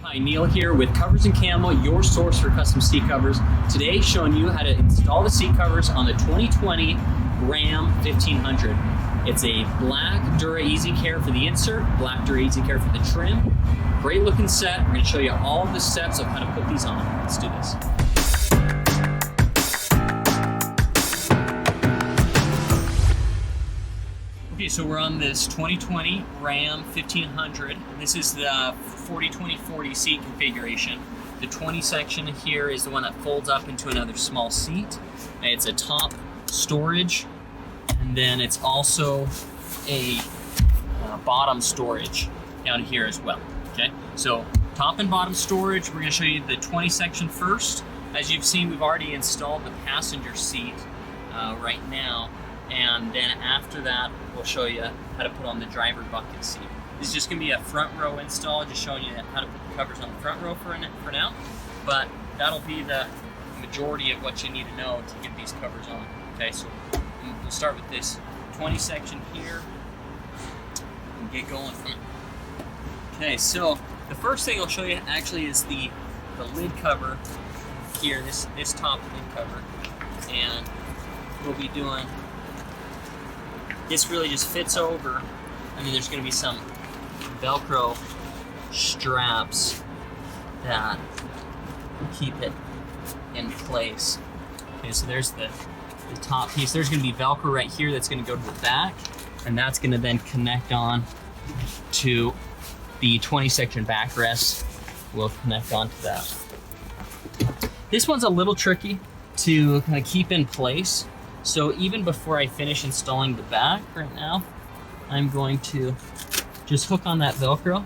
Hi, Neil here with Covers Camo, your source for custom seat covers. Today showing you how to install the seat covers on the 2020 Ram 1500. It's a black Dura Easy Care for the insert, black Dura Easy Care for the trim. Great looking set. We're going to show you all the steps of how to put these on. Let's do this. Okay, so we're on this 2020 Ram 1500. This is the 40-20-40 seat configuration. The 20 section here is the one that folds up into another small seat. It's a top storage, and then it's also a bottom storage down here as well. Okay, so top and bottom storage. We're going to show you the 20 section first. As you've seen, we've already installed the passenger seat right now. And then after that, we'll show you how to put on the driver bucket seat. This is just gonna be a front row install, just showing you how to put the covers on the front row for now. But that'll be the majority of what you need to know to get these covers on. Okay, so we'll start with this 20 section here and get going from it. Okay, so the first thing I'll show you actually is the lid cover here, this top lid cover. And we'll be doing, this really just fits over, and then there's going to be some Velcro straps that keep it in place. Okay, so there's the top piece. There's going to be Velcro right here that's going to go to the back, and that's going to then connect on to the 20 section backrest. We'll connect onto that. This one's a little tricky to kind of keep in place. So even before I finish installing the back right now, I'm going to just hook on that Velcro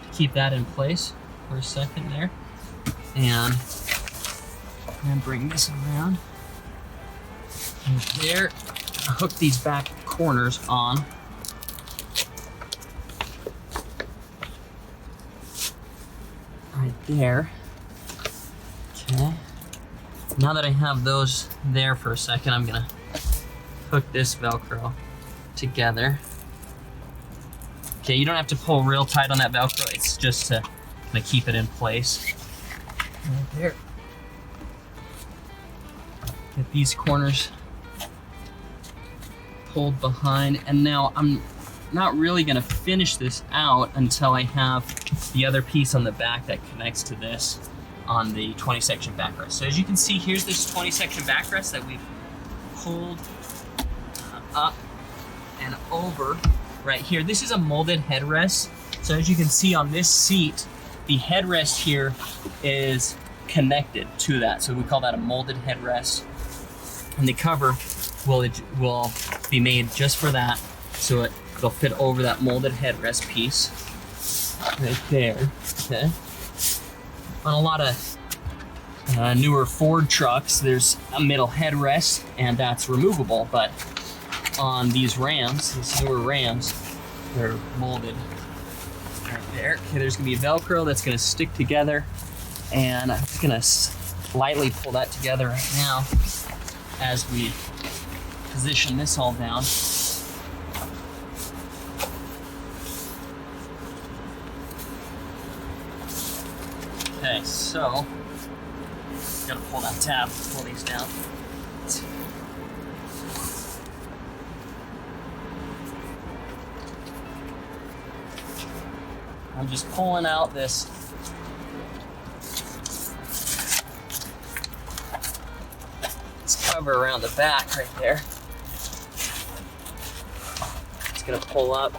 to keep that in place for a second there. And then bring this around. And there, I'll hook these back corners on. Right there. Okay. Now that I have those there for a second, I'm gonna hook this Velcro together. Okay, you don't have to pull real tight on that Velcro, it's just to kind of keep it in place. Right there. Get these corners pulled behind, and now I'm not really gonna finish this out until I have the other piece on the back that connects to this on the 20 section backrest. So as you can see, here's this 20 section backrest that we've pulled up and over right here. This is a molded headrest. So as you can see on this seat, the headrest here is connected to that. So we call that a molded headrest. And the cover will be made just for that. So it'll fit over that molded headrest piece right there. Okay. On a lot of newer Ford trucks, there's a middle headrest, and that's removable, but on these Rams, these newer Rams, they're molded right there. Okay, there's gonna be Velcro that's gonna stick together, and I'm just gonna lightly pull that together right now as we position this all down. Okay, so gotta pull that tab, pull these down. I'm just pulling out this cover around the back right there. It's gonna pull up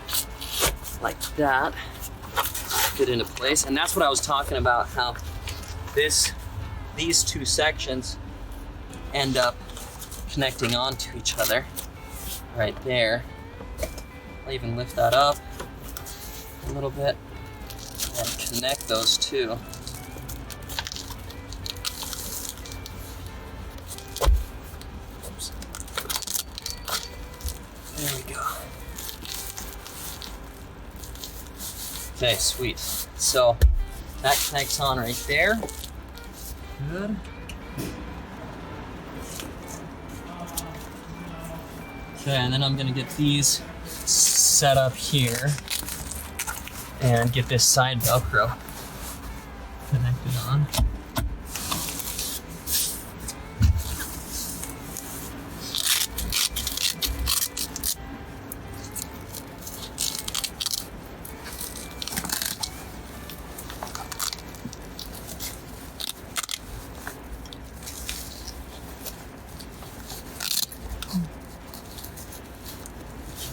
like that. Fit into place, and that's what I was talking about, how these two sections end up connecting onto each other right there. I'll even lift that up a little bit and connect those two. Oops. There we go. Okay, sweet. So that connects on right there. Good. Okay, and then I'm gonna get these set up here and get this side Velcro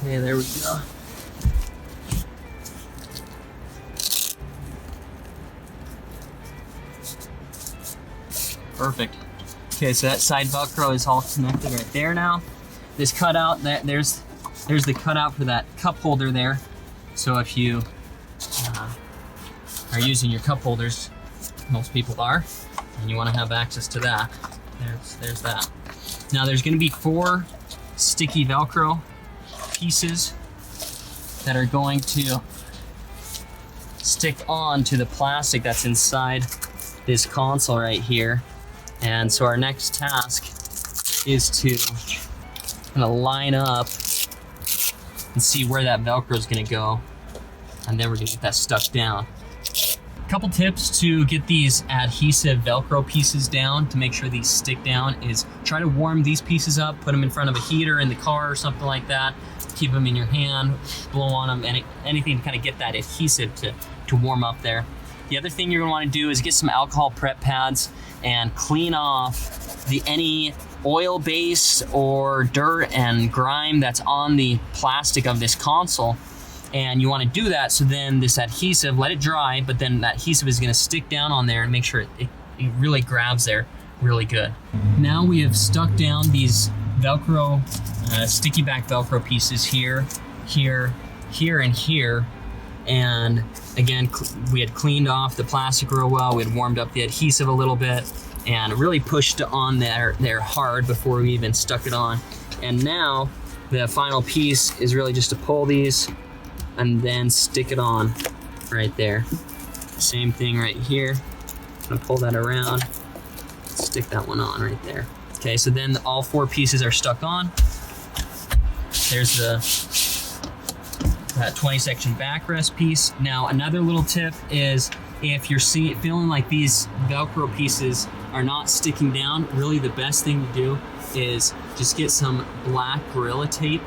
Okay, there we go. Perfect. Okay, so that side Velcro is all connected right there now. This cutout, there's the cutout for that cup holder there. So if you are using your cup holders, most people are, and you want to have access to that, there's that. Now there's going to be 4 sticky Velcro pieces that are going to stick on to the plastic that's inside this console right here. And so our next task is to kind of line up and see where that Velcro is going to go, and then we're going to get that stuck down. A couple tips to get these adhesive Velcro pieces down to make sure these stick down is try to warm these pieces up, put them in front of a heater in the car or something like that, keep them in your hand, blow on them, anything to kind of get that adhesive to warm up there. The other thing you're going to want to do is get some alcohol prep pads and clean off any oil base or dirt and grime that's on the plastic of this console. And you want to do that so then this adhesive, let it dry, but then that adhesive is going to stick down on there and make sure it really grabs there really good. Now we have stuck down these Velcro, sticky back Velcro pieces here, here, here, and here. And again, we had cleaned off the plastic real well. We had warmed up the adhesive a little bit and really pushed on there hard before we even stuck it on. And now the final piece is really just to pull these and then stick it on right there. Same thing right here. I'm gonna pull that around, stick that one on right there. Okay, so then all 4 pieces are stuck on. There's that 20 section backrest piece. Now another little tip is if you're feeling like these Velcro pieces are not sticking down, really the best thing to do is just get some black Gorilla Tape,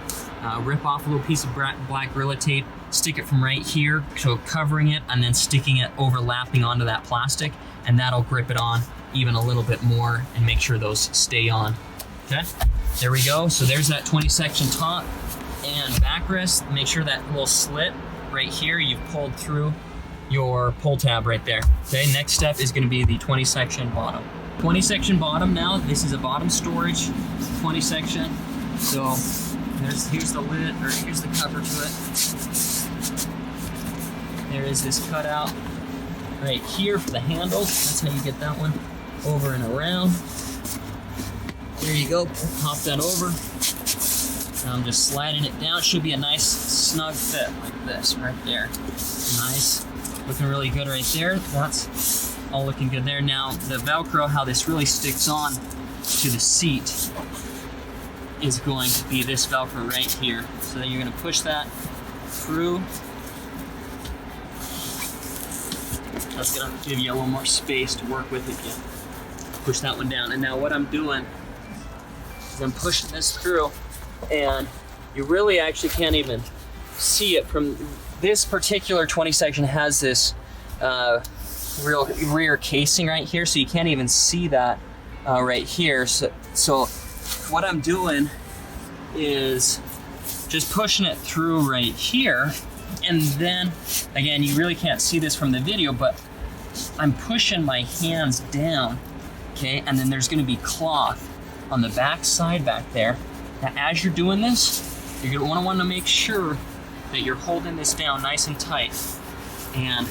rip off a little piece of black Gorilla Tape, stick it from right here, so covering it and then sticking it overlapping onto that plastic, and that'll grip it on even a little bit more and make sure those stay on. Okay, there we go. So there's that 20 section top and backrest. Make sure that little slit right here you've pulled through your pull tab right there. Okay, next step is going to be the 20 section bottom. 20 section bottom now, this is a bottom storage 20 section. So here's the lid, or here's the cover to it. There is this cutout right here for the handles. That's how you get that one over and around. There you go, pop that over. Now I'm just sliding it down. It should be a nice snug fit like this right there. Nice, looking really good right there. That's all looking good there. Now the Velcro, how this really sticks on to the seat is going to be this Velcro right here. So then you're gonna push that through. That's gonna give you a little more space to work with if you push that one down. And now what I'm doing is I'm pushing this through, and you really actually can't even see it from this particular 20 section has this real rear casing right here, so you can't even see that right here. So what I'm doing is just pushing it through right here, and then again, you really can't see this from the video, but I'm pushing my hands down, okay, and then there's going to be cloth on the back side back there. Now as you're doing this, you're going to want to make sure that you're holding this down nice and tight. And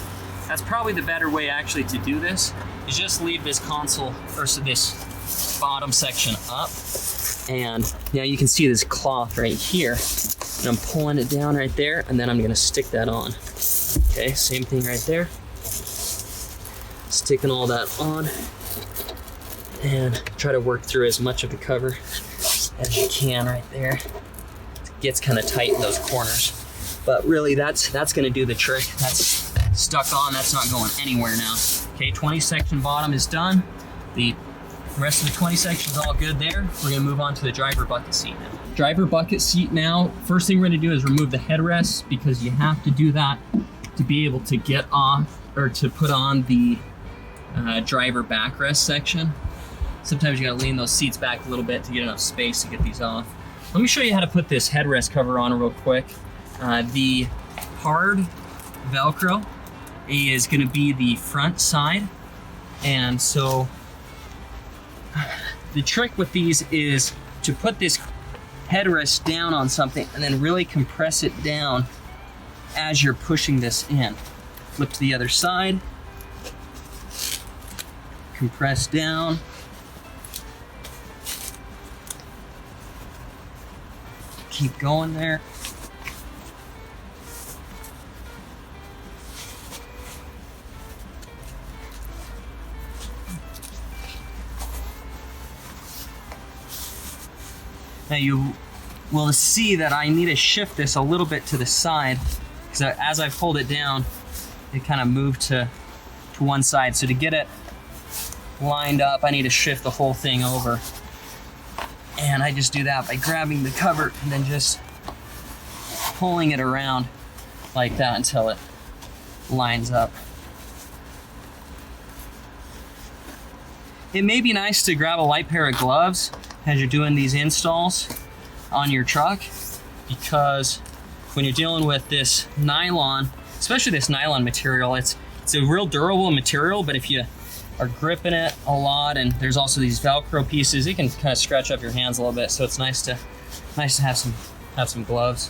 that's probably the better way actually to do this, is just leave this console, or so this bottom section up. And now you can see this cloth right here. And I'm pulling it down right there, and then I'm gonna stick that on. Okay, same thing right there. Sticking all that on. And try to work through as much of the cover as you can right there. It gets kind of tight in those corners. But really that's gonna do the trick. That's stuck on, that's not going anywhere now. Okay, 20 section bottom is done. The rest of the 20 section is all good there. We're gonna move on to the driver bucket seat now. Driver bucket seat now, first thing we're gonna do is remove the headrest, because you have to do that to be able to get off, or to put on the driver backrest section. Sometimes you gotta lean those seats back a little bit to get enough space to get these off. Let me show you how to put this headrest cover on real quick. The hard Velcro is gonna be the front side. And so the trick with these is to put this headrest down on something and then really compress it down as you're pushing this in. Flip to the other side, compress down. Keep going there. Now you will see that I need to shift this a little bit to the side because as I fold it down, it kind of moved to one side. So to get it lined up, I need to shift the whole thing over. And I just do that by grabbing the cover and then just pulling it around like that until it lines up. It may be nice to grab a light pair of gloves as you're doing these installs on your truck, because when you're dealing with this nylon, especially this nylon material, it's a real durable material, but if you are gripping it a lot, and there's also these Velcro pieces, it can kind of scratch up your hands a little bit. So it's nice to have some gloves.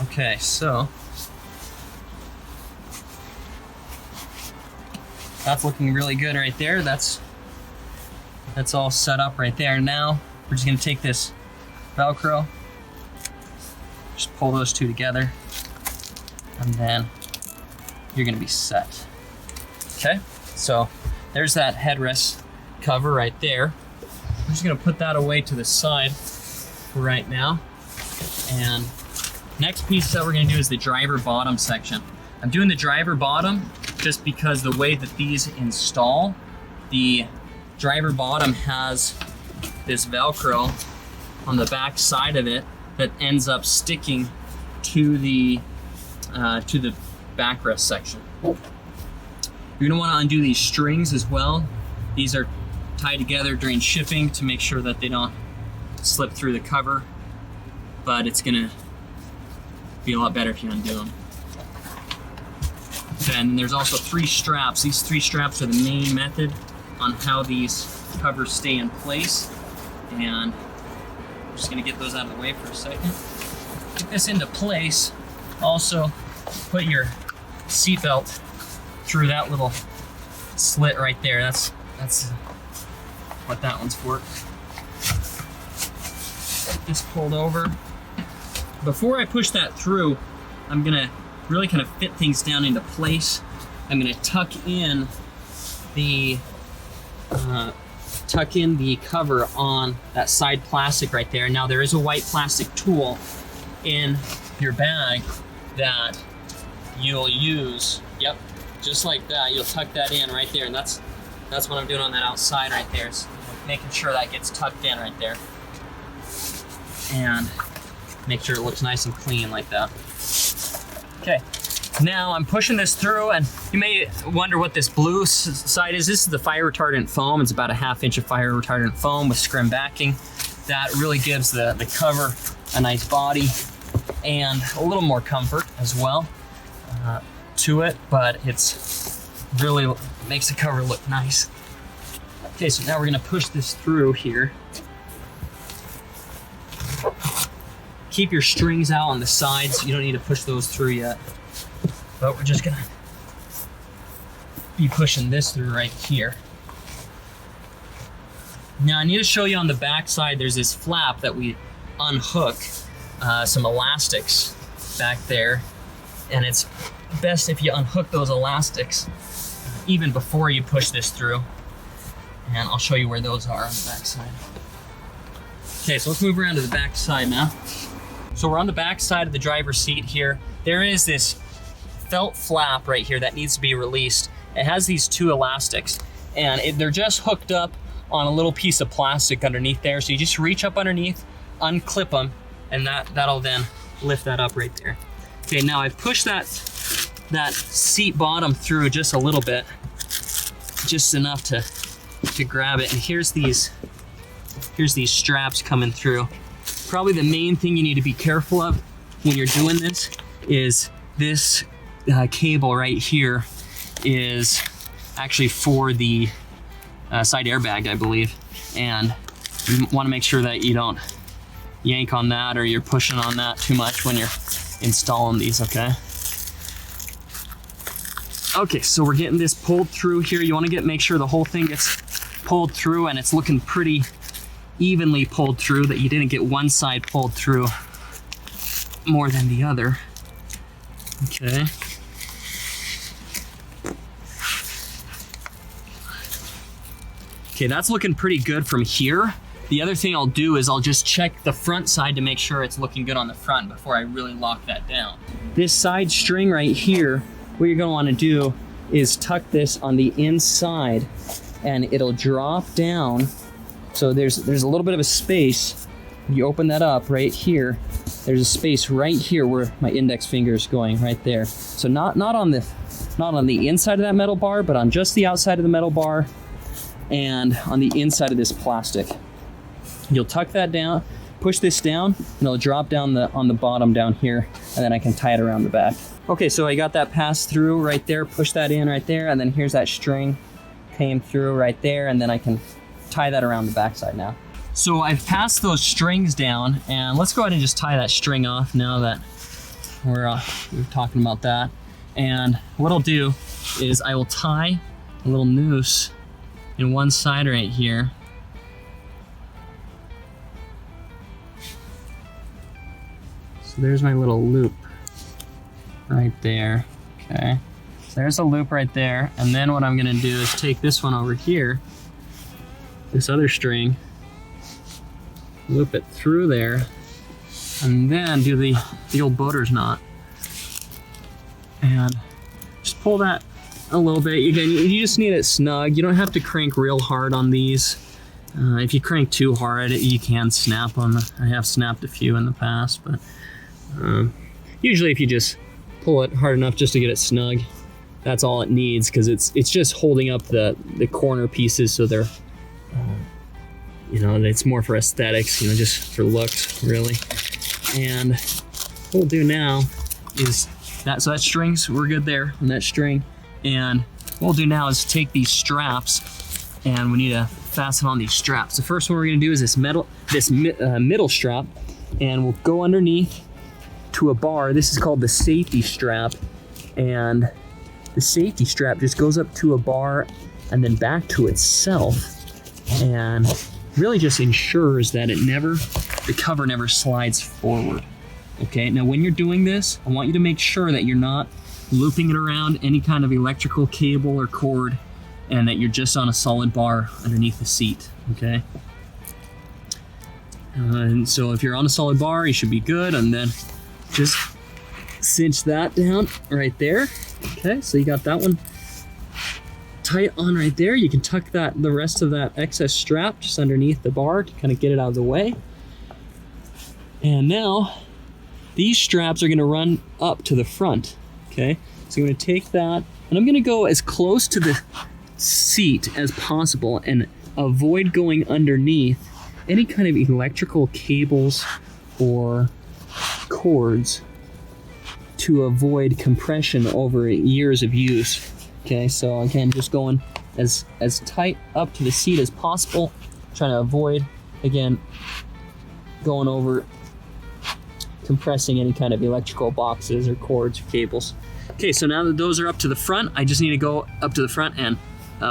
Okay, so that's looking really good right there. That's all set up right there. Now we're just gonna take this Velcro, just pull those two together, and then you're gonna be set. Okay, so there's that headrest cover right there. I'm just gonna put that away to the side for right now. And next piece that we're gonna do is the driver bottom section. I'm doing the driver bottom just because the way that these install, the driver bottom has this Velcro on the back side of it that ends up sticking to the backrest section. You're gonna wanna undo these strings as well. These are tied together during shipping to make sure that they don't slip through the cover, but it's gonna be a lot better if you undo them. Then there's also 3 straps. These 3 straps are the main method on how these covers stay in place. And I'm just gonna get those out of the way for a second. Get this into place. Also, put your seatbelt through that little slit right there. That's what that one's for. Get this pulled over. Before I push that through, I'm gonna really kind of fit things down into place. I'm gonna tuck in the cover on that side plastic right there. Now there is a white plastic tool in your bag that you'll use. Yep, just like that. You'll tuck that in right there, and that's what I'm doing on that outside right there. Is making sure that gets tucked in right there, and make sure it looks nice and clean like that. Okay, now I'm pushing this through, and you may wonder what this blue side is. This is the fire retardant foam. It's about a 1/2 inch of fire retardant foam with scrim backing. That really gives the cover a nice body and a little more comfort as well to it, but it's really makes the cover look nice. Okay, so now we're gonna push this through here. Keep your strings out on the sides. You don't need to push those through yet. But we're just gonna be pushing this through right here. Now I need to show you on the back side, there's this flap that we unhook some elastics back there. And it's best if you unhook those elastics even before you push this through. And I'll show you where those are on the back side. Okay, so let's move around to the back side now. So we're on the back side of the driver's seat here. There is this felt flap right here that needs to be released. It has these 2 elastics, and they're just hooked up on a little piece of plastic underneath there. So you just reach up underneath, unclip them, and that'll then lift that up right there. Okay, now I've pushed that seat bottom through just a little bit, just enough to to grab it. And here's these straps coming through. Probably the main thing you need to be careful of when you're doing this is this cable right here is actually for the side airbag, I believe. And you want to make sure that you don't yank on that or you're pushing on that too much when you're installing these, okay? Okay, so we're getting this pulled through here. You want to make sure the whole thing gets pulled through and it's looking pretty evenly pulled through, that you didn't get one side pulled through more than the other. Okay. Okay, that's looking pretty good from here. The other thing I'll do is I'll just check the front side to make sure it's looking good on the front before I really lock that down. This side string right here, what you're gonna wanna do is tuck this on the inside and it'll drop down. So there's a little bit of a space. You open that up right here. There's a space right here where my index finger is going, right there. So not on the inside of that metal bar, but on just the outside of the metal bar and on the inside of this plastic. You'll tuck that down, push this down, and it'll drop down on the bottom down here, and then I can tie it around the back. Okay, so I got that passed through right there, push that in right there, and then here's that string came through right there, and then I can tie that around the backside now. So I've passed those strings down, and let's go ahead and just tie that string off now that we're talking about that. And what I'll do is I will tie a little noose in one side right here. So there's my little loop right there, okay? So there's a loop right there, and then what I'm gonna do is take this one over here, this other string, loop it through there, and then do the old boater's knot. And just pull that a little bit. Again, you just need it snug. You don't have to crank real hard on these. If you crank too hard, you can snap them. I have snapped a few in the past, but usually if you just pull it hard enough just to get it snug, that's all it needs, because it's just holding up the corner pieces so they're you know, it's more for aesthetics, you know, just for looks, really. And what we'll do now is that, so that strings, we're good there on that string. And what we'll do now is take these straps, and we need to fasten on these straps. The first one we're gonna do is this middle strap, and we'll go underneath to a bar. This is called the safety strap, and the safety strap just goes up to a bar and then back to itself, and really just ensures that the cover never slides forward. Okay, now when you're doing this, I want you to make sure that you're not looping it around any kind of electrical cable or cord, and that you're just on a solid bar underneath the seat, okay? And so if you're on a solid bar, you should be good, and then just cinch that down right there. Okay, so you got that one tight on right there. You can tuck the rest of that excess strap just underneath the bar to kind of get it out of the way. And now these straps are going to run up to the front. Okay, so I'm going to take that, and I'm going to go as close to the seat as possible and avoid going underneath any kind of electrical cables or cords to avoid compression over years of use. Okay, so again, just going as tight up to the seat as possible, trying to avoid, again, going over compressing any kind of electrical boxes or cords or cables. Okay, so now that those are up to the front, I just need to go up to the front and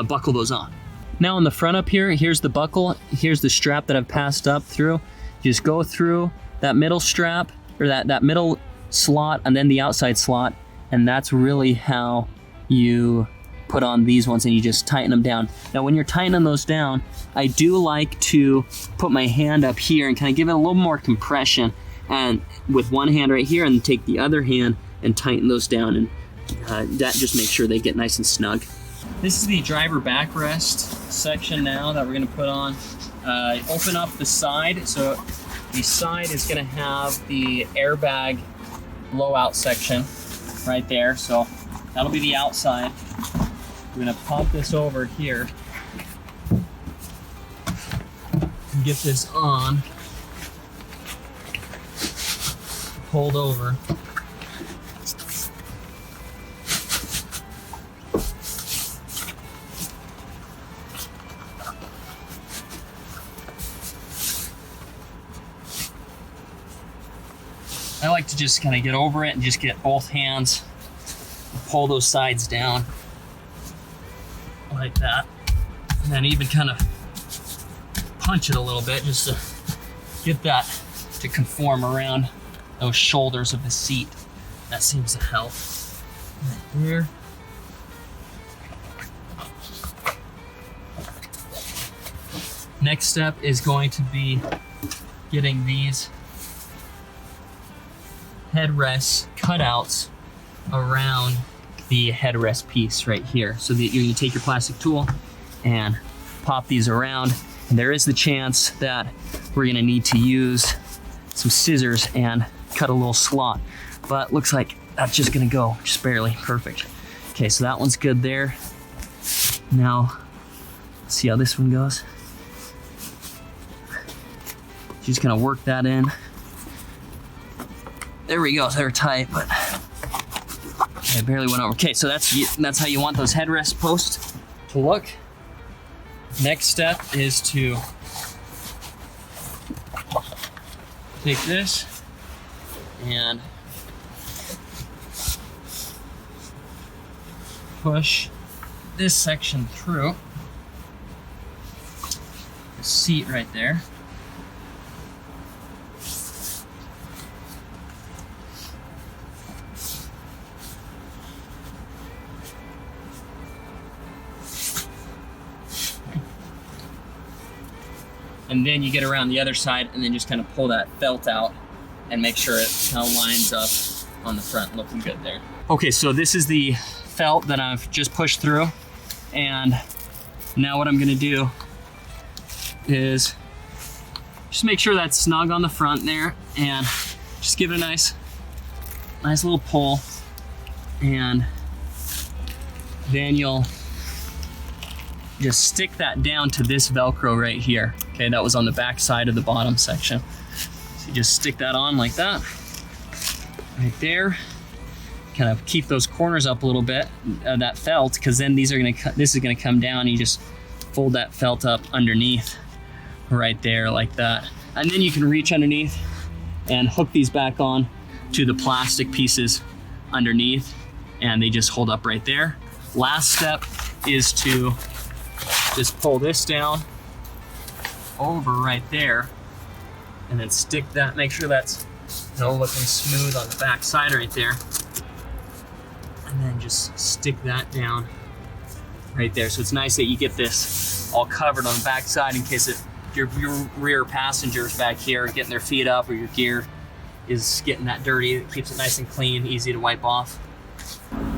buckle those on. Now on the front up here, here's the buckle, here's the strap that I've passed up through. Just go through that middle strap, or that middle slot, and then the outside slot, and that's really how you put on these ones, and you just tighten them down. Now when you're tightening those down, I do like to put my hand up here and kind of give it a little more compression, and with one hand right here, and take the other hand and tighten those down, and that just makes sure they get nice and snug. This is the driver backrest section now that we're going to put on. Open up the side, so the side is going to have the airbag blowout section right there, so that'll be the outside. We're going to pop this over here, get this on, pulled over. I like to just kind of get over it and just get both hands, pull those sides down like that, and then even kind of punch it a little bit just to get that to conform around those shoulders of the seat. That seems to help. Right there. Next step is going to be getting these headrest cutouts around the headrest piece right here. So that you can take your plastic tool and pop these around. And there is the chance that we're gonna need to use some scissors and cut a little slot, but looks like that's just gonna go just barely. Perfect. Okay, so that one's good there. Now, let's see how this one goes. Just gonna work that in. There we go, they're tight, but I barely went over. Okay, so that's how you want those headrest posts to look. Next step is to take this and push this section through the seat right there. And then you get around the other side and then just kind of pull that felt out and make sure it kind of lines up on the front, looking good there. Okay, so this is the felt that I've just pushed through. And now what I'm gonna do is just make sure that's snug on the front there and just give it a nice little pull. And then you'll just stick that down to this Velcro right here. Okay, that was on the back side of the bottom section. So you just stick that on like that, right there. Kind of keep those corners up a little bit, that felt, because then this is gonna come down, and you just fold that felt up underneath right there like that. And then you can reach underneath and hook these back on to the plastic pieces underneath, and they just hold up right there. Last step is to just pull this down over right there and then stick that, make sure that's looking smooth on the back side right there. And then just stick that down right there. So it's nice that you get this all covered on the back side in case if your rear passengers back here getting their feet up or your gear is getting that dirty. It keeps it nice and clean, easy to wipe off.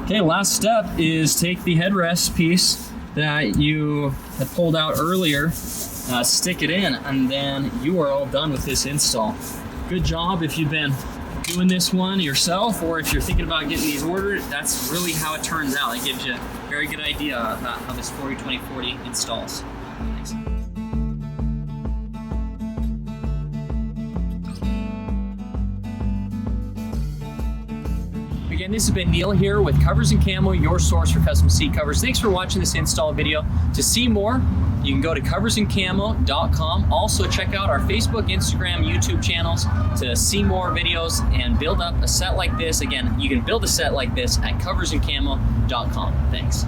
Okay, last step is take the headrest piece that you had pulled out earlier, stick it in, and then you are all done with this install. Good job if you've been doing this one yourself, or if you're thinking about getting these ordered. That's really how it turns out. It gives you a very good idea about how this 40-20-40 installs. Thanks. Again, this has been Neil here with Covers and Camo, your source for custom seat covers. Thanks for watching this install video. To see more, you can go to coversandcamo.com. Also check out our Facebook, Instagram, YouTube channels to see more videos and build up a set like this. Again, you can build a set like this at coversandcamo.com. Thanks.